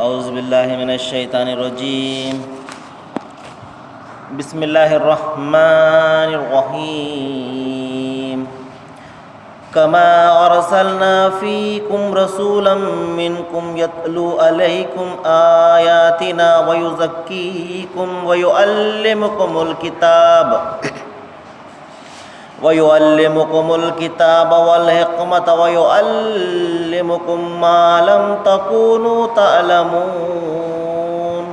औज़ु बिल्लाहि मिनश्शैतानिर्रजीम। बिस्मिल्लाहिर्रहमानिर्रहीम। कमा अरसलना फ़ीकुम रसूलन मिनकुम यत्लू अलैकुम आयातिना व युज़क्कीकुम व युअल्लिमुकुमुल किताब वल हिकमत व युअल्लिमुकुम मा लम तकूनु तअलमून।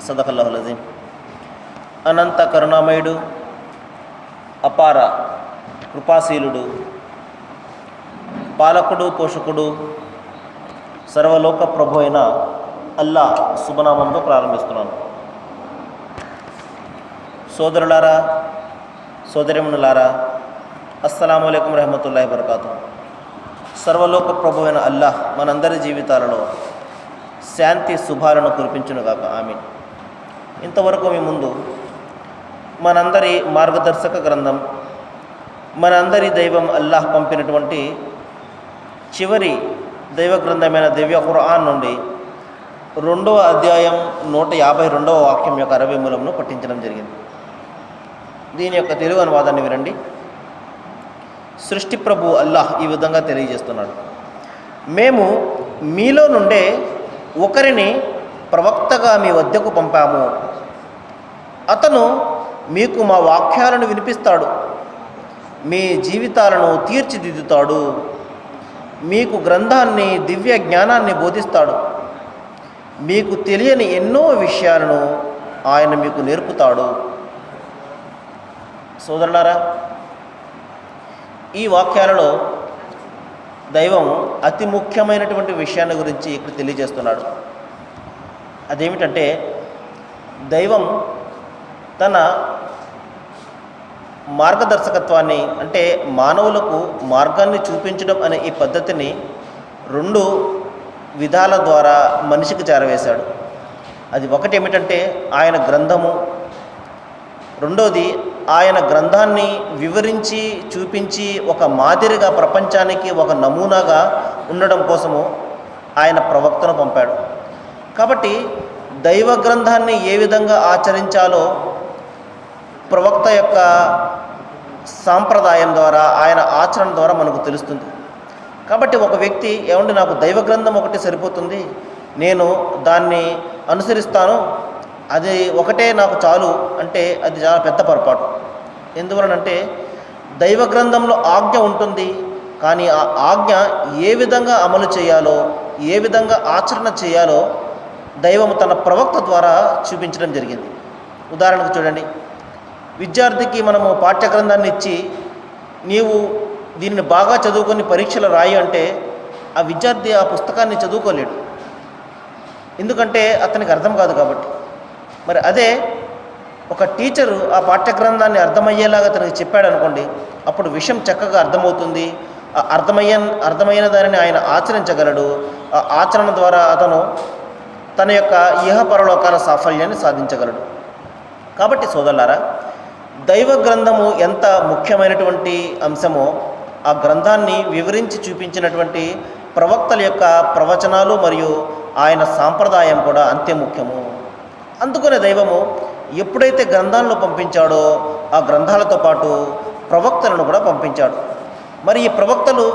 सदक़ल्लाहुल अज़ीम। అనంత కరుణామయుడు, అపార కృపాశీలుడు, పాలకుడు, పోషకుడు, సర్వలోక ప్రభు అయిన అల్లాహ్ శుభనామంతో ప్రారంభిస్తున్నాను. సోదరులారా, సోదరిమణులారా, అస్సలాము అలైకుం రహమతుల్లాహి వబరకాతుహు. సర్వలోక ప్రభు అయిన అల్లాహ్ మనందరి జీవితాలలో శాంతి శుభాలను కురిపించునుగాక. ఆమీన్. ఇంతవరకు మీ ముందు మనందరి మార్గదర్శక గ్రంథం, మనందరి దైవం అల్లాహ్ పంపినటువంటి చివరి దైవ గ్రంథమైన దివ్య ఖురాన్ నుండి 2వ అధ్యాయం 152వ వాక్యం యొక్క అరబీ మూలంను పఠించడం జరిగింది. దీని యొక్క తెలుగు అనువాదాన్ని వినండి. సృష్టి ప్రభు అల్లాహ్ ఈ విధంగా తెలియజేస్తున్నాడు: మేము మీలో నుండే ఒకరిని ప్రవక్తగా మీ వద్దకు పంపాము. అతను మీకు మా వాక్యాలను వినిపిస్తాడు, మీ జీవితాలను తీర్చిదిద్దుతాడు, మీకు గ్రంథాన్ని, దివ్య జ్ఞానాన్ని బోధిస్తాడు, మీకు తెలియని ఎన్నో విషయాలను ఆయన మీకు నేర్పుతాడు. సోదరులారా, ఈ వాక్యాలలో దైవం అతి ముఖ్యమైనటువంటి విషయాన్ని గురించి ఇక్కడ తెలియజేస్తున్నాడు. అదేమిటంటే, దైవం తన మార్గదర్శకత్వాన్ని, అంటే మానవులకు మార్గాన్ని చూపించడం అనే ఈ పద్ధతిని 2 విధాల ద్వారా మనిషికి చేరవేశాడు. అది ఒకటి ఏమిటంటే ఆయన గ్రంథము, రెండోది ఆయన గ్రంథాన్ని వివరించి చూపించి ఒక మాదిరిగా ప్రపంచానికి ఒక నమూనాగా ఉండడం కోసము ఆయన ప్రవక్తను పంపాడు. కాబట్టి దైవ గ్రంథాన్ని ఏ విధంగా ఆచరించాలో ప్రవక్త యొక్క సాంప్రదాయం ద్వారా, ఆయన ఆచరణ ద్వారా మనకు తెలుస్తుంది. కాబట్టి ఒక వ్యక్తి ఏమంటే నాకు దైవ గ్రంథం ఒకటి సరిపోతుంది, నేను దాన్ని అనుసరిస్తాను, అది ఒకటే నాకు చాలు అంటే అది చాలా పెద్ద పొరపాటు. ఎందువలనంటే దైవ గ్రంథంలో ఆజ్ఞ ఉంటుంది, కానీ ఆ ఆజ్ఞ ఏ విధంగా అమలు చేయాలో, ఏ విధంగా ఆచరణ చేయాలో దైవం తన ప్రవక్త ద్వారా చూపించడం జరిగింది. ఉదాహరణకు చూడండి, విద్యార్థికి మనము పాఠ్యగ్రంథాన్ని ఇచ్చి నీవు దీన్ని బాగా చదువుకొని పరీక్షలు రాయి అంటే ఆ విద్యార్థి ఆ పుస్తకాన్ని చదువుకోలేడు, ఎందుకంటే అతనికి అర్థం కాదు కాబట్టి. మరి అదే ఒక టీచరు ఆ పాఠ్యగ్రంథాన్ని అర్థమయ్యేలాగా అతనికి చెప్పాడు అనుకోండి, అప్పుడు విషయం చక్కగా అర్థమవుతుంది. ఆ అర్థమైన దానిని ఆయన ఆచరించగలడు. ఆ ఆచరణ ద్వారా అతను తన యొక్క ఇహపరలోకాల సాఫల్యాన్ని సాధించగలడు. కాబట్టి సోదరులారా, దైవ గ్రంథము ఎంత ముఖ్యమైనటువంటి అంశమో ఆ గ్రంథాన్ని వివరించి చూపించినటువంటి ప్రవక్తల యొక్క ప్రవచనాలు మరియు ఆయన సాంప్రదాయం కూడా అంతే ముఖ్యము. అందుకనే దైవము ఎప్పుడైతే గ్రంథాలను పంపించాడో ఆ గ్రంథాలతో పాటు ప్రవక్తలను కూడా పంపించాడు. మరి ఈ ప్రవక్తలు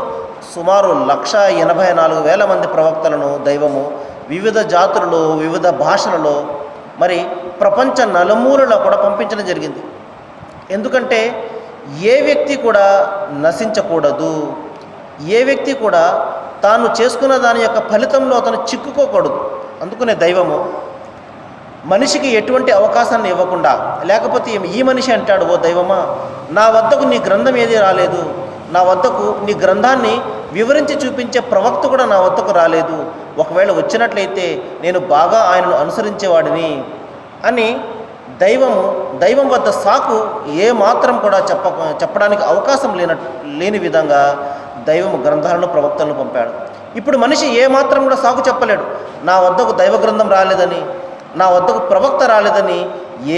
సుమారు 1,84,000 మంది ప్రవక్తలను దైవము వివిధ జాతులలో, వివిధ భాషలలో, మరి ప్రపంచ నలుమూలలో కూడా పంపించడం జరిగింది. ఎందుకంటే ఏ వ్యక్తి కూడా నశించకూడదు, ఏ వ్యక్తి కూడా తాను చేసుకున్న దాని యొక్క ఫలితంలో అతను చిక్కుకోకూడదు. అందుకనే దైవము మనిషికి ఎటువంటి అవకాశాన్ని ఇవ్వకుండా, లేకపోతే ఈ మనిషి అంటాడు, ఓ దైవమా, నా వద్దకు నీ గ్రంథం ఏది రాలేదు, నా వద్దకు నీ గ్రంథాన్ని వివరించి చూపించే ప్రవక్త కూడా నా వద్దకు రాలేదు, ఒకవేళ వచ్చినట్లయితే నేను బాగా ఆయనను అనుసరించేవాడిని అని దైవం వద్ద సాకు ఏ మాత్రం కూడా చెప్పడానికి అవకాశం లేని విధంగా దైవము గ్రంథాలను, ప్రవక్తలను పంపాడు. ఇప్పుడు మనిషి ఏ మాత్రం కూడా సాకు చెప్పలేడు. నా వద్దకు దైవ గ్రంథం రాలేదని, నా వద్దకు ప్రవక్త రాలేదని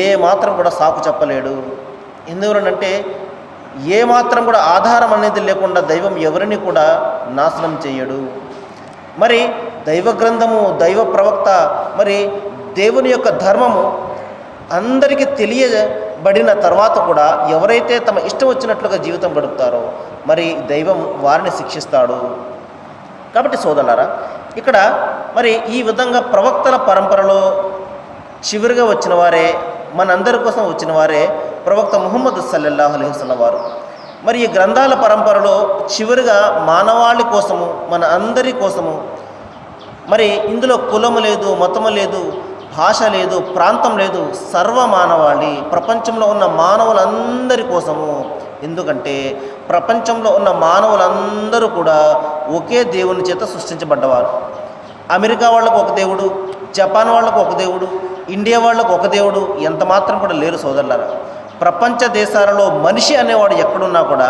ఏ మాత్రం కూడా సాకు చెప్పలేడు. ఎందువలనంటే ఏ మాత్రం కూడా ఆధారం అనేది లేకుండా దైవం ఎవరిని కూడా నాశనం చేయడు. మరి దైవ గ్రంథము, దైవ ప్రవక్త, మరి దేవుని యొక్క ధర్మము అందరికీ తెలియబడిన తర్వాత కూడా ఎవరైతే తమ ఇష్టం వచ్చినట్లుగా జీవితం గడుపుతారో మరి దైవం వారిని శిక్షిస్తాడు. కాబట్టి సోదరులారా, ఇక్కడ మరి ఈ విధంగా ప్రవక్తల పరంపరలో చివరిగా వచ్చిన వారే, మనందరి కోసం వచ్చిన వారే ప్రవక్త ముహమ్మద్ సల్లల్లాహు అలైహి వసల్లం వారు. మరి ఈ గ్రంథాల పరంపరలో చివరిగా మానవాళి కోసము, మన అందరి కోసము, మరి ఇందులో కులము లేదు, మతము లేదు, భాష లేదు, ప్రాంతం లేదు, సర్వ మానవాళి, ప్రపంచంలో ఉన్న మానవులందరి కోసము. ఎందుకంటే ప్రపంచంలో ఉన్న మానవులందరూ కూడా ఒకే దేవుని చేత సృష్టించబడ్డవారు. అమెరికా వాళ్ళకు ఒక దేవుడు, జపాన్ వాళ్ళకు ఒక దేవుడు, ఇండియా వాళ్ళకు ఒక దేవుడు ఎంత మాత్రం కూడా లేరు సోదరులారా. ప్రపంచ దేశాలలో మనిషి అనేవాడు ఎక్కడున్నా కూడా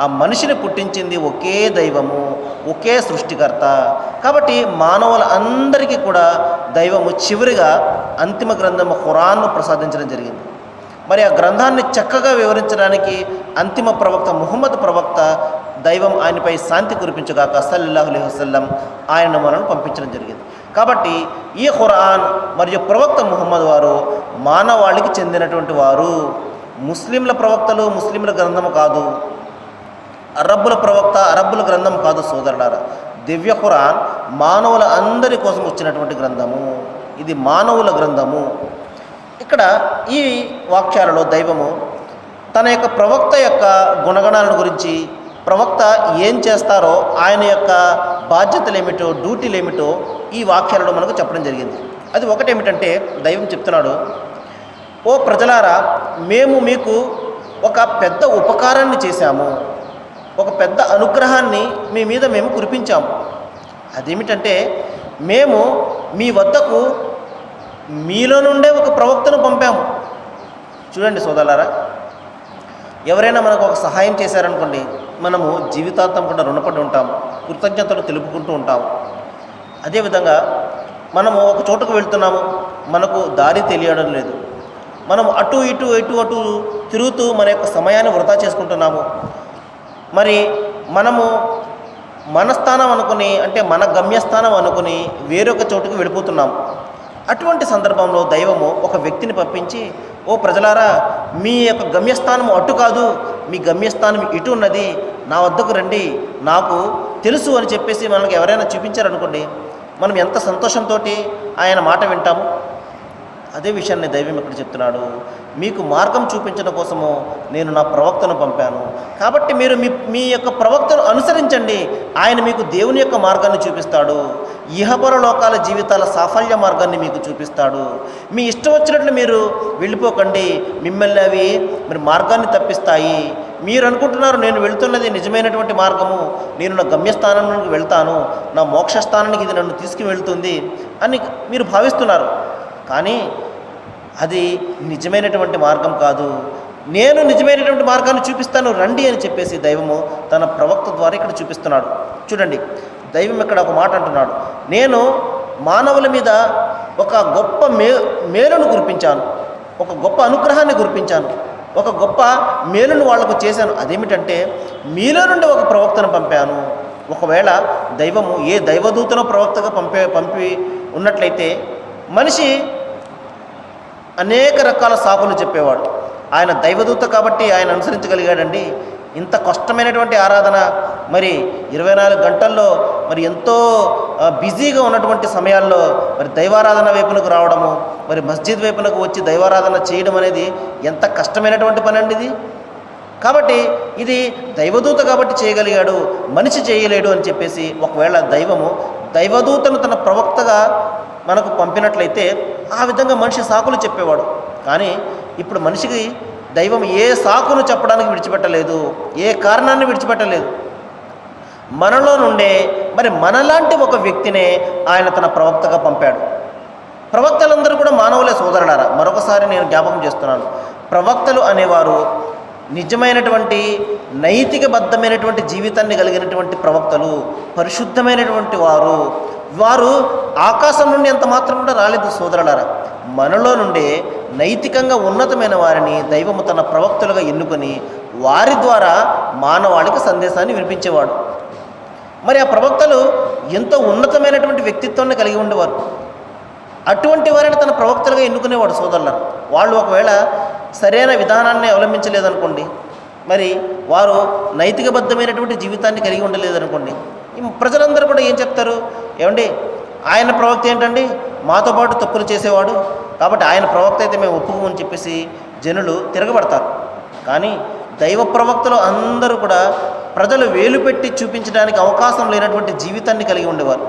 ఆ మనిషిని పుట్టించింది ఒకే దైవము, ఒకే సృష్టికర్త. కాబట్టి మానవుల అందరికీ కూడా దైవము చివరిగా అంతిమ గ్రంథము ఖురాన్ను ప్రసాదించడం జరిగింది. మరి ఆ గ్రంథాన్ని చక్కగా వివరించడానికి అంతిమ ప్రవక్త ముహమ్మద్ ప్రవక్త, దైవం ఆయనపై శాంతి కురిపించగాక సల్లల్లాహు అలైహి వసల్లం, ఆయన మనల్ని పంపించడం జరిగింది. కాబట్టి ఈ ఖురాన్ మరియు ప్రవక్త ముహమ్మద్ వారు మానవాళికి చెందినటువంటి వారు. ముస్లింల ప్రవక్తలు ముస్లింల గ్రంథము కాదు, అరబ్బుల ప్రవక్త అరబ్బుల గ్రంథం కాదు సోదరులారా. దివ్య ఖురాన్ మానవుల అందరి కోసం వచ్చినటువంటి గ్రంథము, ఇది మానవుల గ్రంథము. ఇక్కడ ఈ వాక్యాలలో దైవము తన యొక్క ప్రవక్త యొక్క గుణగణాలను గురించి, ప్రవక్త ఏం చేస్తారో, ఆయన యొక్క బాధ్యతలు ఏమిటో, డ్యూటీలు ఏమిటో ఈ వాక్యాలలో మనకు చెప్పడం జరిగింది. అది ఒకటేమిటంటే దైవం చెప్తున్నాడు, ఓ ప్రజలారా, మేము మీకు ఒక పెద్ద ఉపకారాన్ని చేశాము, ఒక పెద్ద అనుగ్రహాన్ని మీ మీద మేము కురిపించాము. అదేమిటంటే మేము మీ వద్దకు మీలో నుండే ఒక ప్రవక్తను పంపాము. చూడండి సోదరులారా, ఎవరైనా మనకు ఒక సహాయం చేశారనుకోండి, మనము జీవితాంతం కూడా రుణపడి ఉంటాము, కృతజ్ఞతలు తెలుపుకుంటూ ఉంటాము. అదేవిధంగా మనము ఒక చోటుకు వెళ్తున్నాము, మనకు దారి తెలియడం లేదు, మనం అటు ఇటు తిరుగుతూ మన యొక్క సమయాన్ని వృధా చేసుకుంటున్నాము. మరి మనము మన స్థానం అనుకుని, అంటే మన గమ్యస్థానం అనుకుని వేరొక చోటుకు వెళ్ళిపోతున్నాము. అటువంటి సందర్భంలో దైవము ఒక వ్యక్తిని పంపించి, ఓ ప్రజలారా, మీ యొక్క గమ్యస్థానం అటు కాదు, మీ గమ్యస్థానం ఇటు ఉన్నది, నా వద్దకు రండి, నాకు తెలుసు అని చెప్పేసి మనకు ఎవరైనా చూపించారనుకోండి, మనం ఎంత సంతోషంతో ఆయన మాట వింటాము. అదే విషయాన్ని దైవం ఇక్కడ చెప్తున్నాడు, మీకు మార్గం చూపించడం కోసము నేను నా ప్రవక్తను పంపాను. కాబట్టి మీరు మీ యొక్క ప్రవక్తను అనుసరించండి, ఆయన మీకు దేవుని యొక్క మార్గాన్ని చూపిస్తాడు, ఇహపర లోకాల జీవితాల సాఫల్య మార్గాన్ని మీకు చూపిస్తాడు. మీ ఇష్టం వచ్చినట్లు మీరు వెళ్ళిపోకండి, మిమ్మల్ని అవి మరి మార్గాన్ని తప్పిస్తాయి. మీరు అనుకుంటున్నారు నేను వెళ్తున్నది నిజమైనటువంటి మార్గము, నేను నా గమ్యస్థానానికి వెళ్తాను, నా మోక్షస్థానానికి ఇది నన్ను తీసుకువెళ్తుంది అని మీరు భావిస్తున్నారు. కానీ అది నిజమైనటువంటి మార్గం కాదు. నేను నిజమైనటువంటి మార్గాన్ని చూపిస్తాను, రండి అని చెప్పేసి దైవము తన ప్రవక్త ద్వారా ఇక్కడ చూపిస్తున్నాడు. చూడండి, దైవం ఇక్కడ ఒక మాట అంటున్నాడు, నేను మానవుల మీద ఒక గొప్ప మేలును కురిపించాను, ఒక గొప్ప అనుగ్రహాన్ని కురిపించాను, ఒక గొప్ప మేలును వాళ్లకు చేశాను. అదేమిటంటే మీలో నుండి ఒక ప్రవక్తను పంపాను. ఒకవేళ దైవము ఏ దైవదూతనో ప్రవక్తగా పంపి ఉన్నట్లయితే మనిషి అనేక రకాల సాకులు చెప్పేవాడు. ఆయన దైవదూత కాబట్టి ఆయన అనుసరించగలిగాడండి. ఇంత కష్టమైనటువంటి ఆరాధన, మరి 24 గంటల్లో మరి ఎంతో బిజీగా ఉన్నటువంటి సమయాల్లో మరి దైవారాధన వైపునకు రావడము, మరి మస్జిద్ వైపునకు వచ్చి దైవారాధన చేయడం అనేది ఎంత కష్టమైనటువంటి పని అండి ఇది. కాబట్టి ఇది దైవదూత కాబట్టి చేయగలిగాడు, మనిషి చేయలేడు అని చెప్పేసి ఒకవేళ దైవము దైవదూతను తన ప్రవక్తగా మనకు పంపినట్లయితే ఆ విధంగా మనిషి సాకులు చెప్పేవాడు. కానీ ఇప్పుడు మనిషికి దైవం ఏ సాకును చెప్పడానికి విడిచిపెట్టలేదు, ఏ కారణాన్ని విడిచిపెట్టలేదు. మనలో నుండే మరి మనలాంటి ఒక వ్యక్తినే ఆయన తన ప్రవక్తగా పంపాడు. ప్రవక్తలందరూ కూడా మానవులే సోదరులారా. మరొకసారి నేను జ్ఞాపకం చేస్తున్నాను, ప్రవక్తలు అనేవారు నిజమైనటువంటి నైతికబద్ధమైనటువంటి జీవితాన్ని కలిగినటువంటి ప్రవక్తలు, పరిశుద్ధమైనటువంటి వారు ఆకాశం నుండి ఎంత మాత్రం కూడా రాలేదు సోదరులారా. మనలో నుండే నైతికంగా ఉన్నతమైన వారిని దైవము తన ప్రవక్తలుగా ఎన్నుకొని వారి ద్వారా మానవాళికి సందేశాన్ని వినిపించేవాడు. మరి ఆ ప్రవక్తలు ఎంతో ఉన్నతమైనటువంటి వ్యక్తిత్వాన్ని కలిగి ఉండేవారు. అటువంటి వారిని తన ప్రవక్తలుగా ఎన్నుకునేవాడు సోదరులను. వాళ్ళు ఒకవేళ సరైన విధానాన్ని అవలంబించలేదనుకోండి, మరి వారు నైతికబద్ధమైనటువంటి జీవితాన్ని కలిగి ఉండలేదనుకోండి, ప్రజలందరూ కూడా ఏం చెప్తారు? ఏమండి, ఆయన ప్రవక్త ఏంటండి, మాతో పాటు తప్పులు చేసేవాడు, కాబట్టి ఆయన ప్రవక్త అయితే మేము ఒప్పుకోమని చెప్పేసి జనులు తిరగబడతారు. కానీ దైవ ప్రవక్తలు అందరూ కూడా ప్రజలు వేలు పెట్టి చూపించడానికి అవకాశం లేనటువంటి జీవితాన్ని కలిగి ఉండేవారు.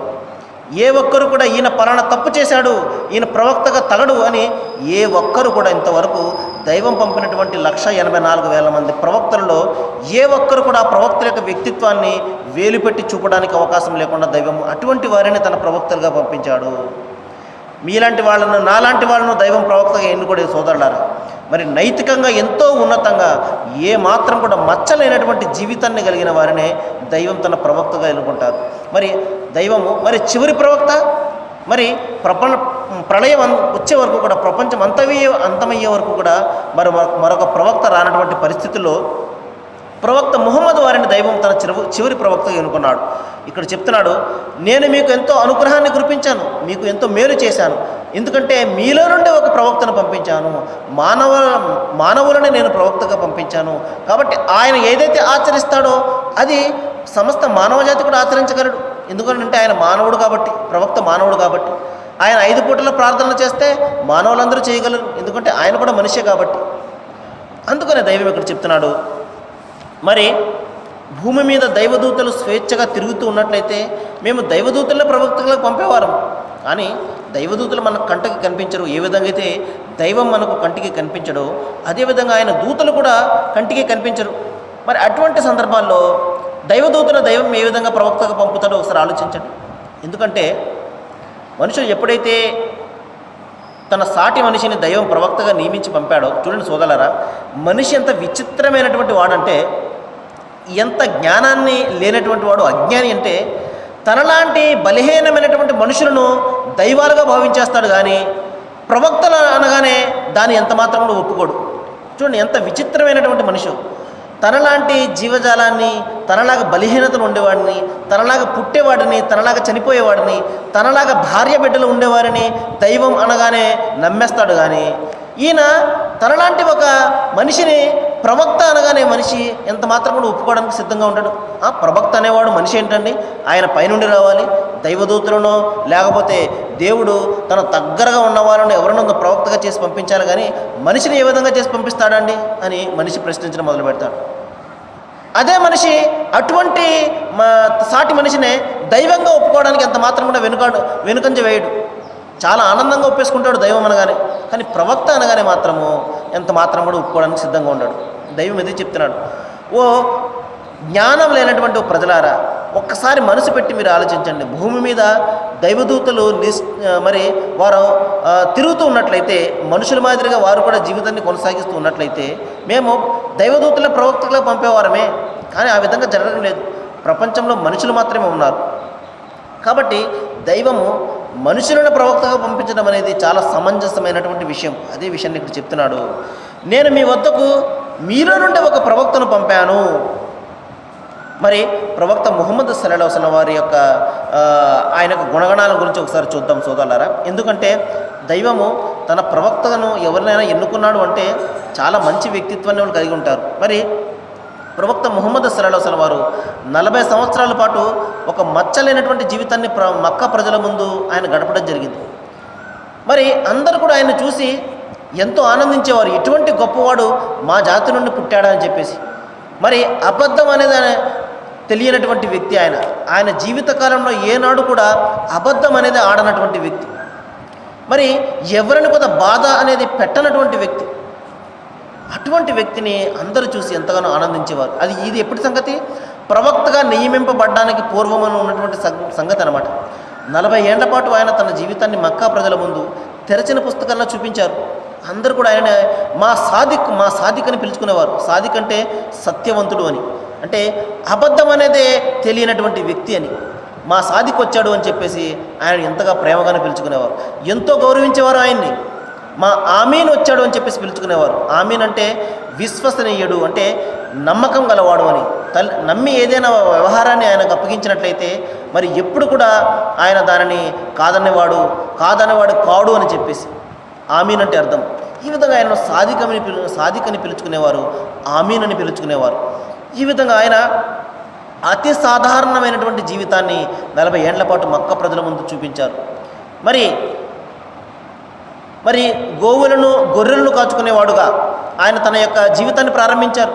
ఏ ఒక్కరు కూడా ఈయన పలానా తప్పు చేశాడు, ఈయన ప్రవక్తగా తగడు అని ఏ ఒక్కరు కూడా ఇంతవరకు దైవం పంపినటువంటి 184,000 మంది ప్రవక్తలలో ఏ ఒక్కరు కూడా ఆ ప్రవక్తల యొక్క వ్యక్తిత్వాన్ని వేలు పెట్టి చూపడానికి అవకాశం లేకుండా దైవం అటువంటి వారిని తన ప్రవక్తలుగా పంపించాడు. మీలాంటి వాళ్ళను, నాలాంటి వాళ్ళను దైవం ప్రవక్తగా ఎన్నుకోడే సోదరులారా. మరి నైతికంగా ఎంతో ఉన్నతంగా ఏ మాత్రం కూడా మచ్చలేనటువంటి జీవితాన్ని కలిగిన వారినే దైవం తన ప్రవక్తగా ఎన్నుకుంటారు. మరి దైవము మరి చివరి ప్రవక్త మరి ప్రళయం వచ్చే వరకు కూడా, ప్రపంచం అంతమయ్యే వరకు కూడా మరొక ప్రవక్త రానటువంటి పరిస్థితుల్లో ప్రవక్త ముహమ్మద్ వారిని దైవం తన చివరి ప్రవక్తగా ఎన్నుకున్నాడు. ఇక్కడ చెప్తున్నాడు, నేను మీకు ఎంతో అనుగ్రహాన్ని కురిపించాను, మీకు ఎంతో మేలు చేశాను, ఎందుకంటే మీలో నుండి ఒక ప్రవక్తను పంపించాను, మానవులని నేను ప్రవక్తగా పంపించాను. కాబట్టి ఆయన ఏదైతే ఆచరిస్తాడో అది సమస్త మానవజాతి కూడా ఆచరించగలడు. ఎందుకంటే ఆయన మానవుడు కాబట్టి, ప్రవక్త మానవుడు కాబట్టి. ఆయన 5 పూటల ప్రార్థనలు చేస్తే మానవులందరూ చేయగలరు, ఎందుకంటే ఆయన కూడా మనిషే కాబట్టి. అందుకనే దైవం ఇక్కడ చెప్తున్నాడు, మరి భూమి మీద దైవదూతలు స్వేచ్ఛగా తిరుగుతూ ఉన్నట్లయితే మేము దైవదూతలను ప్రవక్తలకు పంపేవారం. కానీ దైవదూతలు మన కంటికి కనిపించరు. ఏ విధంగా అయితే దైవం మనకు కంటికి కనిపించడో అదేవిధంగా ఆయన దూతలు కూడా కంటికి కనిపించరు. మరి అటువంటి సందర్భాల్లో దైవం ఏ విధంగా ప్రవక్తగా పంపుతాడో ఒకసారి ఆలోచించండి. ఎందుకంటే మనుషులు ఎప్పుడైతే తన సాటి మనిషిని దైవం ప్రవక్తగా నియమించి పంపాడో, చూడండి సోదరులారా, మనిషి ఎంత విచిత్రమైనటువంటి వాడంటే, ఎంత జ్ఞానాన్ని లేనటువంటి వాడు, అజ్ఞాని అంటే తనలాంటి బలహీనమైనటువంటి మనుషులను దైవాలుగా భావించేస్తాడు. కానీ ప్రవక్తలు అనగానే దాన్ని ఎంత మాత్రం కూడా ఒప్పుకోడు. చూడండి ఎంత విచిత్రమైనటువంటి మనిషి. తనలాంటి జీవజాలాన్ని, తనలాగా బలహీనతలు ఉండేవాడిని, తనలాగా పుట్టేవాడిని, తనలాగా చనిపోయేవాడిని, తనలాగా భార్య బిడ్డలు ఉండేవారిని దైవం అనగానే నమ్మేస్తాడు. కానీ ఈయన తనలాంటి ఒక మనిషిని ప్రవక్త అనగానే మనిషి ఎంత మాత్రం కూడా ఒప్పుకోవడానికి సిద్ధంగా ఉంటాడు. ప్రవక్త అనేవాడు మనిషి ఏంటండి, ఆయన పైనుండి రావాలి, దైవదూతలను లేకపోతే దేవుడు తన దగ్గరగా ఉన్న వాళ్ళని ఎవరినో ప్రవక్తగా చేసి పంపించాలి, కానీ మనిషిని ఏ విధంగా చేసి పంపిస్తాడండి అని మనిషి ప్రశ్నించడం మొదలు పెడతాడు. అదే మనిషి అటువంటి సాటి మనిషినే దైవంగా ఒప్పుకోవడానికి ఎంత మాత్రం కూడా వెనుకంజ వేయడు. చాలా ఆనందంగా ఒప్పేసుకుంటాడు దైవం అనగానే. కానీ ప్రవక్త అనగానే మాత్రము ఎంత మాత్రం కూడా ఒప్పుకోవడానికి సిద్ధంగా ఉన్నాడు. దైవం ఎదురు చెప్తున్నాడు, ఓ జ్ఞానం లేనటువంటి ఓ ప్రజలారా, ఒక్కసారి మనసు పెట్టి మీరు ఆలోచించండి. భూమి మీద దైవదూతలు మరి వారు తిరుగుతూ ఉన్నట్లయితే, మనుషుల మాదిరిగా వారు కూడా జీవితాన్ని కొనసాగిస్తూ ఉన్నట్లయితే మేము దైవదూతల ప్రవక్తగా పంపేవారమే. కానీ ఆ విధంగా జరగడం లేదు. ప్రపంచంలో మనుషులు మాత్రమే ఉన్నారు. కాబట్టి దైవము మనుషులను ప్రవక్తగా పంపించడం అనేది చాలా సమంజసమైనటువంటి విషయం. అదే విషయాన్ని ఇక్కడ చెప్తున్నాడు, నేను మీ వద్దకు మీలో నుండి ఒక ప్రవక్తను పంపాను. మరి ప్రవక్త ముహమ్మద్ సల్లల్లాహు అలైహి వసల్లం వారి యొక్క ఆయన యొక్క గుణగణాల గురించి ఒకసారి చూద్దాం సోదరులారా. ఎందుకంటే దైవము తన ప్రవక్తను ఎవరినైనా ఎన్నుకున్నాడు అంటే చాలా మంచి వ్యక్తిత్వాన్ని వాళ్ళు కలిగి ఉంటారు. మరి ప్రవక్త ముహమ్మద్ సల్లల్లాహు అలైహి వసల్లం వారు 40 సంవత్సరాల పాటు ఒక మచ్చలేనటువంటి జీవితాన్ని మక్కా ప్రజల ముందు ఆయన గడపడం జరిగింది. మరి అందరూ కూడా ఆయన చూసి ఎంతో ఆనందించేవారు, ఇటువంటి గొప్పవాడు మా జాతి నుండి పుట్టాడా అని చెప్పేసి. మరి అబద్ధం అనేది తెలియనటువంటి వ్యక్తి ఆయన జీవితకాలంలో ఏనాడు కూడా అబద్ధం అనేది ఆడనటువంటి వ్యక్తి. మరి ఎవరిని కూడా బాధ అనేది పెట్టనటువంటి వ్యక్తి. అటువంటి వ్యక్తిని అందరూ చూసి ఎంతగానో ఆనందించేవారు. ఇది ఎప్పటి సంగతి? ప్రవక్తగా నియమింపబడ్డానికి పూర్వమని ఉన్నటువంటి సంగతి అనమాట. 40 ఏళ్ల పాటు ఆయన తన జీవితాన్ని మక్కా ప్రజల ముందు తెరచిన పుస్తకాల్లో చూపించారు. అందరూ కూడా ఆయన మా సాదిక్ అని పిలుచుకునేవారు. సాదిక్ అంటే సత్యవంతుడు అని, అంటే అబద్ధం అనేదే తెలియనటువంటి వ్యక్తి అని. మా సాదిక్ వచ్చాడు అని చెప్పేసి ఆయన ఎంతగా ప్రేమగానే పిలుచుకునేవారు, ఎంతో గౌరవించేవారు ఆయన్ని. మా ఆమీన్ వచ్చాడు అని చెప్పేసి పిలుచుకునేవారు. ఆమీన్ అంటే విశ్వసనీయుడు, అంటే నమ్మకం గలవాడు అని. నమ్మి ఏదైనా వ్యవహారాన్ని ఆయనకు అప్పగించినట్లయితే మరి ఎప్పుడు కూడా ఆయన దానిని కాదనేవాడు కాడు అని చెప్పేసి ఆమీన్ అంటే అర్థం. ఈ విధంగా ఆయన సాదికని పిలుచుకునేవారు, ఆమీన్ అని పిలుచుకునేవారు. ఈ విధంగా ఆయన అతి సాధారణమైనటువంటి జీవితాన్ని 40 ఏండ్ల పాటు మక్క ప్రజల ముందు చూపించారు. మరి గొర్రెలను కాచుకునేవాడుగా ఆయన తన యొక్క జీవితాన్ని ప్రారంభించారు.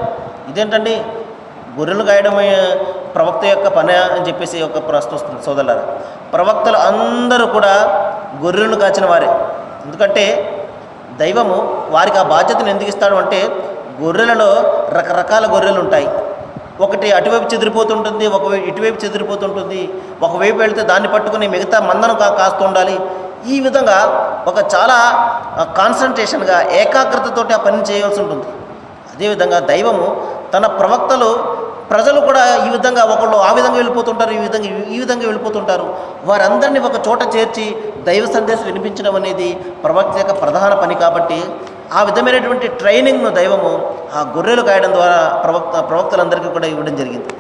ఇదేంటండి, గొర్రెలు గాయడం ప్రవక్త యొక్క పని అని చెప్పేసి ఒక ప్రశ్న వస్తుంది సోదరులారా. ప్రవక్తలు అందరూ కూడా గొర్రెలను కాచిన వారే. ఎందుకంటే దైవము వారికి ఆ బాధ్యతను ఎందుకు ఇస్తాడు అంటే, గొర్రెలలో రకరకాల గొర్రెలు ఉంటాయి. ఒకటి అటువైపు చెదిరిపోతుంటుంది, ఇటువైపు చెదిరిపోతుంటుంది. ఒకవైపు వెళితే దాన్ని పట్టుకుని మిగతా మందను కాస్తూ ఉండాలి. ఈ విధంగా ఒక చాలా కాన్సన్ట్రేషన్గా ఏకాగ్రతతోటి ఆ పని చేయాల్సి ఉంటుంది. అదేవిధంగా దైవము తన ప్రజలు కూడా ఈ విధంగా ఒకళ్ళు ఆ విధంగా వెళ్ళిపోతుంటారు, ఈ విధంగా వెళ్ళిపోతుంటారు. వారందరినీ ఒక చోట చేర్చి దైవ సందేశం వినిపించడం అనేది ప్రవక్త యొక్క ప్రధాన పని. కాబట్టి ఆ విధమైనటువంటి ట్రైనింగ్ను దైవము ఆ గొర్రెలు కాయడం ద్వారా ప్రవక్తలందరికీ కూడా ఇవ్వడం జరిగింది.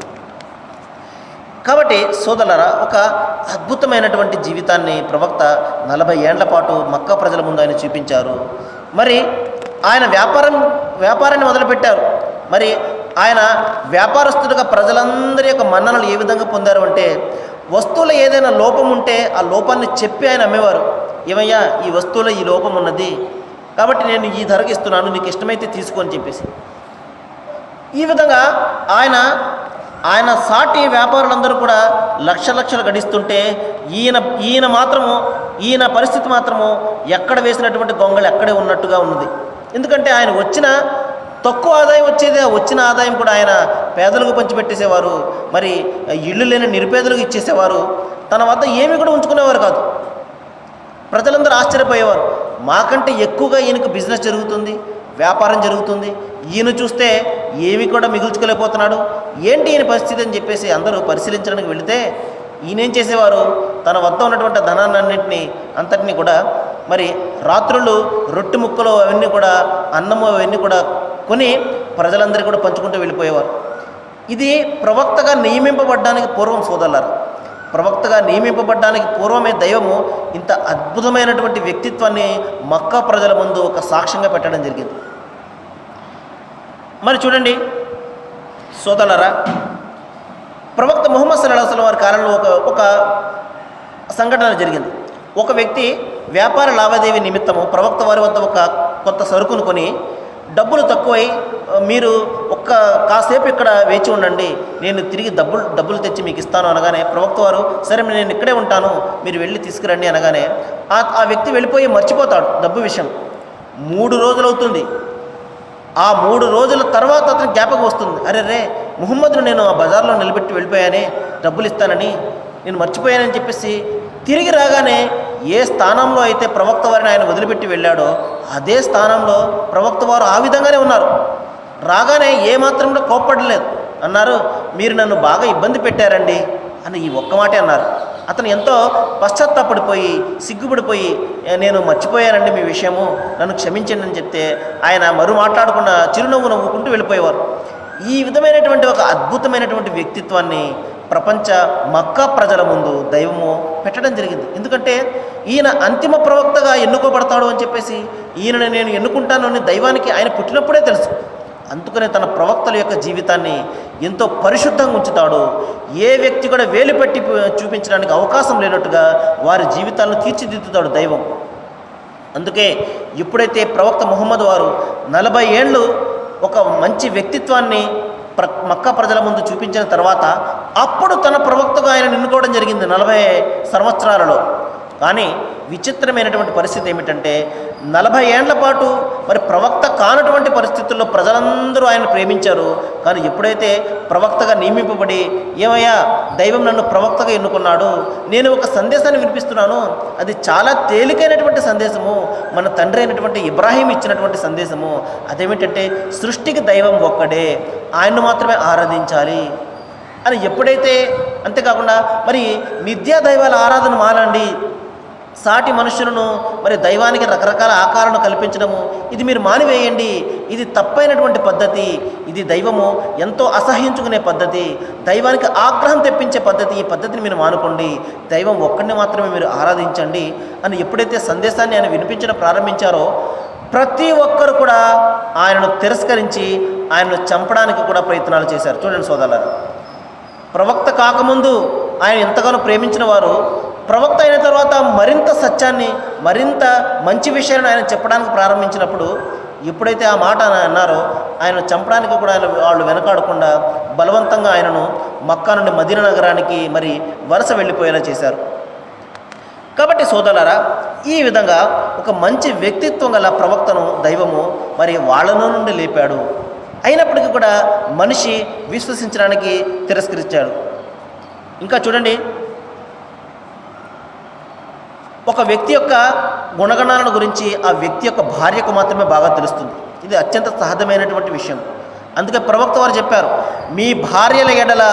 కాబట్టి సోదరులారా, ఒక అద్భుతమైనటువంటి జీవితాన్ని ప్రవక్త 40 ఏండ్ల పాటు మక్కా ప్రజల ముందు ఆయన చూపించారు. మరి ఆయన వ్యాపారాన్ని మొదలుపెట్టారు. మరి ఆయన వ్యాపారస్తుడిగా ప్రజలందరి యొక్క మన్ననలు ఏ విధంగా పొందారు అంటే, వస్తువులో ఏదైనా లోపం ఉంటే ఆ లోపాన్ని చెప్పి ఆయన అమ్మేవారు. ఏమయ్యా, ఈ వస్తువులో ఈ లోపం ఉన్నది కాబట్టి నేను ఈ ధరకు ఇస్తున్నాను, నీకు ఇష్టమైతే తీసుకో అని చెప్పేసి. ఈ విధంగా ఆయన సాటి వ్యాపారులందరూ కూడా లక్షలు గడిస్తుంటే ఈయన పరిస్థితి మాత్రము ఎక్కడ వేసినటువంటి గొంగళి అక్కడే ఉన్నట్టుగా ఉన్నది. ఎందుకంటే ఆయన తక్కువ ఆదాయం వచ్చేది, వచ్చిన ఆదాయం కూడా ఆయన పేదలకు పంచిపెట్టేసేవారు. మరి ఇళ్ళు లేని నిరుపేదలకు ఇచ్చేసేవారు. తన వద్ద ఏమీ కూడా ఉంచుకునేవారు కాదు. ప్రజలందరూ ఆశ్చర్యపోయేవారు, మాకంటే ఎక్కువగా ఈయనకు బిజినెస్ జరుగుతుంది, వ్యాపారం జరుగుతుంది, ఈయన చూస్తే ఏమి కూడా మిగుల్చుకోలేకపోతున్నాడు, ఏంటి ఈయన పరిస్థితి అని చెప్పేసి అందరూ పరిశీలించడానికి వెళితే ఈయనేం చేసేవారు, తన వద్ద ఉన్నటువంటి ధనాన్ని అంతటినీ కూడా మరి రాత్రులు రొట్టె ముక్కలు అవన్నీ కూడా అన్నము అవన్నీ కూడా కొని ప్రజలందరికీ కూడా పంచుకుంటూ వెళ్ళిపోయేవారు. ఇది ప్రవక్తగా నియమింపబడ్డానికి పూర్వం సోదరులారా, ప్రవక్తగా నియమింపబడ్డానికి పూర్వమే దైవము ఇంత అద్భుతమైనటువంటి వ్యక్తిత్వాన్ని మక్కా ప్రజల ముందు ఒక సాక్ష్యంగా పెట్టడం జరిగింది. మరి చూడండి సోదరులారా, ప్రవక్త ముహమ్మద్ సల్లల్లాహు అలైహి వసల్లం వారి కాలంలో ఒక సంఘటన జరిగింది. ఒక వ్యక్తి వ్యాపార లావాదేవీ నిమిత్తము ప్రవక్త వారి వద్ద కొంత సరుకును కొని డబ్బులు తక్కువై మీరు కాసేపు ఇక్కడ వేచి ఉండండి, నేను తిరిగి డబ్బులు తెచ్చి మీకు ఇస్తాను అనగానే ప్రవక్త వారు సరే నేను ఇక్కడే ఉంటాను, మీరు వెళ్ళి తీసుకురండి అనగానే ఆ వ్యక్తి వెళ్ళిపోయి మర్చిపోతాడు డబ్బు విషయం. 3 రోజులు అవుతుంది. ఆ 3 రోజుల తర్వాత అతను జ్ఞాపకం వస్తుంది, అరే ముహమ్మద్ను నేను ఆ బజార్లో నిలబెట్టి వెళ్ళిపోయానే, డబ్బులు ఇస్తానని నేను మర్చిపోయానని చెప్పేసి తిరిగి రాగానే ఏ స్థానంలో అయితే ప్రవక్త వారిని ఆయన వదిలిపెట్టి వెళ్ళాడో అదే స్థానంలో ప్రవక్త వారు ఆ విధంగానే ఉన్నారు. రాగానే ఏమాత్రం కూడా కోప్పడలేదు. అన్నారు, మీరు నన్ను బాగా ఇబ్బంది పెట్టారండి అని ఈ ఒక్క మాటే అన్నారు. అతను ఎంతో పశ్చాత్తాపడిపోయి సిగ్గుపడిపోయి నేను మర్చిపోయానండి మీ విషయము, నన్ను క్షమించండి అని చెప్తే ఆయన మాట్లాడకుండా చిరునవ్వు నవ్వుకుంటూ వెళ్ళిపోయేవారు. ఈ విధమైనటువంటి ఒక అద్భుతమైనటువంటి వ్యక్తిత్వాన్ని ప్రపంచ మక్కా ప్రజల ముందు దైవము పెట్టడం జరిగింది. ఎందుకంటే ఈయన అంతిమ ప్రవక్తగా ఎన్నుకోబడతాడు అని చెప్పేసి ఈయనని నేను ఎన్నుకుంటాను అని దైవానికి ఆయన పుట్టినప్పుడే తెలుసు. అందుకనే తన ప్రవక్తల యొక్క జీవితాన్ని ఎంతో పరిశుద్ధంగా ఉంచుతాడు. ఏ వ్యక్తి కూడా వేలు పెట్టి చూపించడానికి అవకాశం లేనట్టుగా వారి జీవితాలను తీర్చిదిద్దుతాడు దైవం. అందుకే ఎప్పుడైతే ప్రవక్త ముహమ్మద్ వారు 40 ఏళ్ళు ఒక మంచి వ్యక్తిత్వాన్ని మక్కా ప్రజల ముందు చూపించిన తర్వాత అప్పుడు తన ప్రవక్తగా ఆయన ఎన్నుకోవడం జరిగింది 40 సంవత్సరాలలో. కానీ విచిత్రమైనటువంటి పరిస్థితి ఏమిటంటే 40 ఏండ్ల పాటు మరి ప్రవక్త కానటువంటి పరిస్థితుల్లో ప్రజలందరూ ఆయన ప్రేమించారు. కానీ ఎప్పుడైతే ప్రవక్తగా నియమింపబడి ఏమయ్యా దైవం నన్ను ప్రవక్తగా ఎన్నుకున్నాడు, నేను ఒక సందేశాన్ని వినిపిస్తున్నాను, అది చాలా తేలికైనటువంటి సందేశము, మన తండ్రి అయినటువంటి ఇబ్రాహీం ఇచ్చినటువంటి సందేశము. అదేమిటంటే సృష్టికి దైవం ఒక్కడే, ఆయన్ను మాత్రమే ఆరాధించాలి అని ఎప్పుడైతే, అంతేకాకుండా మరి మిథ్యా దైవాల ఆరాధన మానండి, సాటి మనుషులను మరి దైవానికి రకరకాల ఆకారాలను కల్పించడము, ఇది మీరు మానివేయండి. ఇది తప్పైనటువంటి పద్ధతి. ఇది దైవము ఎంతో అసహ్యించుకునే పద్ధతి, దైవానికి ఆగ్రహం తెప్పించే పద్ధతి. ఈ పద్ధతిని మీరు మానుకోండి, దైవం ఒక్కడిని మాత్రమే మీరు ఆరాధించండి అని ఎప్పుడైతే సందేశాన్ని ఆయన వినిపించడం ప్రారంభించారో ప్రతి ఒక్కరు కూడా ఆయనను తిరస్కరించి ఆయనను చంపడానికి కూడా ప్రయత్నాలు చేశారు. చూడండి సోదరులారా, ప్రవక్త కాకముందు ఆయన ఎంతగానో ప్రేమించిన వారు ప్రవక్త అయిన తర్వాత మరింత సత్యాన్ని, మరింత మంచి విషయాన్ని ఆయన చెప్పడానికి ప్రారంభించినప్పుడు ఎప్పుడైతే ఆ మాట అన్నారో ఆయన చంపడానికి కూడా వాళ్ళు వెనకాడకుండా బలవంతంగా ఆయనను మక్కా నుండి మదీనా నగరానికి మరి వరుస వెళ్ళిపోయేలా చేశారు. కాబట్టి సోదరులారా, ఈ విధంగా ఒక మంచి వ్యక్తిత్వం గల ప్రవక్తను దైవము మరి వాళ్ళలో నుండి లేపాడు. అయినప్పటికీ కూడా మనిషి విశ్వసించడానికి తిరస్కరించాడు. ఇంకా చూడండి, ఒక వ్యక్తి యొక్క గుణగణాలను గురించి ఆ వ్యక్తి యొక్క భార్యకు మాత్రమే బాగా తెలుస్తుంది. ఇది అత్యంత సహజమైనటువంటి విషయం. అందుకే ప్రవక్త వారు చెప్పారు, మీ భార్యల ఎడల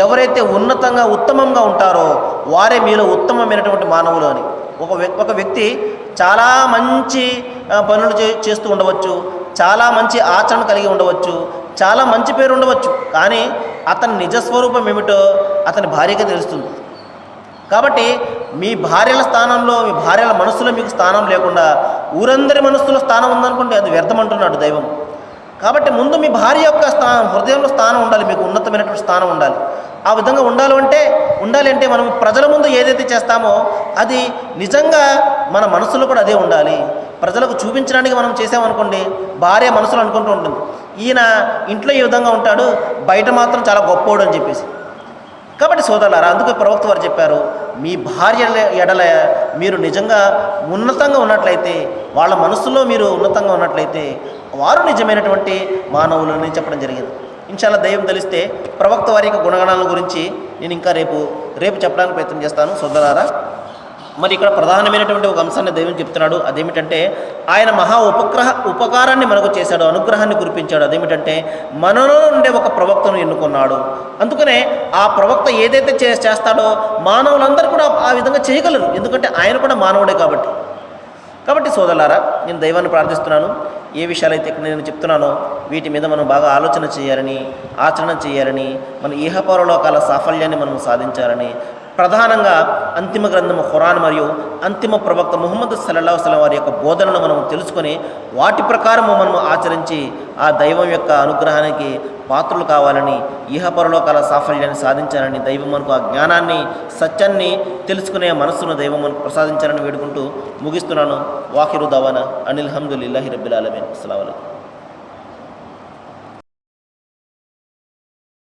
ఎవరైతే ఉన్నతంగా ఉత్తమంగా ఉంటారో వారే మీలో ఉత్తమమైనటువంటి మానవులు అని. ఒక వ్యక్తి చాలా మంచి పనులు చేస్తూ ఉండవచ్చు, చాలా మంచి ఆచరణ కలిగి ఉండవచ్చు, చాలా మంచి పేరు ఉండవచ్చు, కానీ అతని నిజస్వరూపం ఏమిటో అతని భార్యకే తెలుస్తుంది. కాబట్టి మీ భార్యల స్థానంలో, మీ భార్యల మనస్సులో మీకు స్థానం లేకుండా ఊరందరి మనస్సులో స్థానం ఉందనుకోండి, అది వ్యర్థమంటున్నాడు దైవం. కాబట్టి ముందు మీ భార్య యొక్క హృదయంలో స్థానం ఉండాలి, మీకు ఉన్నతమైనటువంటి స్థానం ఉండాలి. ఆ విధంగా ఉండాలి అంటే మనం ప్రజల ముందు ఏదైతే చేస్తామో అది నిజంగా మన మనసులో కూడా అదే ఉండాలి. ప్రజలకు చూపించడానికి మనం చేసామనుకోండి, భార్య మనసులో అనుకుంటూ ఉంటుంది, ఈయన ఇంట్లో ఈ విధంగా ఉంటాడు, బయట మాత్రం చాలా గొప్పోడు అని చెప్పేసి. కాబట్టి సోదరులారా, అందుకే ప్రవక్త వారు చెప్పారు, మీ భార్య ఎడల మీరు నిజంగా ఉన్నతంగా ఉన్నట్లయితే, వాళ్ళ మనసులో మీరు ఉన్నతంగా ఉన్నట్లయితే వారు నిజమైనటువంటి మానవులని చెప్పడం జరిగింది. ఇన్షాల్లా దైవం తెలిస్తే ప్రవక్త వారి యొక్క గుణగణాల గురించి నేను ఇంకా రేపు చెప్పడానికి ప్రయత్నం చేస్తాను. సోదరులారా, మరి ఇక్కడ ప్రధానమైనటువంటి ఒక అంశాన్ని దైవం చెప్తున్నాడు. అదేమిటంటే ఆయన మహా ఉపకారాన్ని మనకు చేశాడు, అనుగ్రహాన్ని కురిపించాడు. అదేమిటంటే మనలో ఉండే ఒక ప్రవక్తను ఎన్నుకున్నాడు. అందుకనే ఆ ప్రవక్త ఏదైతే చేస్తాడో మానవులందరూ కూడా ఆ విధంగా చేయగలరు, ఎందుకంటే ఆయన కూడా మానవుడే కాబట్టి సోదరులారా, నేను దైవాన్ని ప్రార్థిస్తున్నాను, ఏ విషయాలైతే ఇక్కడ నేను చెప్తున్నానో వీటి మీద మనం బాగా ఆలోచన చేయాలని, ఆచరణ చేయాలని, మన ఇహపరలోకాల సాఫల్యాన్ని మనం సాధించాలని, ప్రధానంగా అంతిమ గ్రంథము ఖురాన్ మరియు అంతిమ ప్రవక్త ముహమ్మద్ సల్లల్లాహు అలైహి వసల్లం వారి యొక్క బోధనను మనం తెలుసుకొని వాటి ప్రకారము మనం ఆచరించి ఆ దైవం యొక్క అనుగ్రహానికి పాత్రలు కావాలని, ఇహపరలోకాల సాఫల్యాన్ని సాధించాలని, దైవం మనకు ఆ జ్ఞానాన్ని, సత్యాన్ని తెలుసుకునే మనస్సును దైవం మనకు ప్రసాదించాలని వేడుకుంటూ ముగిస్తున్నాను. వాఖిరు దవానా అనిల్ హమ్దులిల్లాహి రబ్బిల్ ఆలమీన్. అస్సలాము అలైకుం.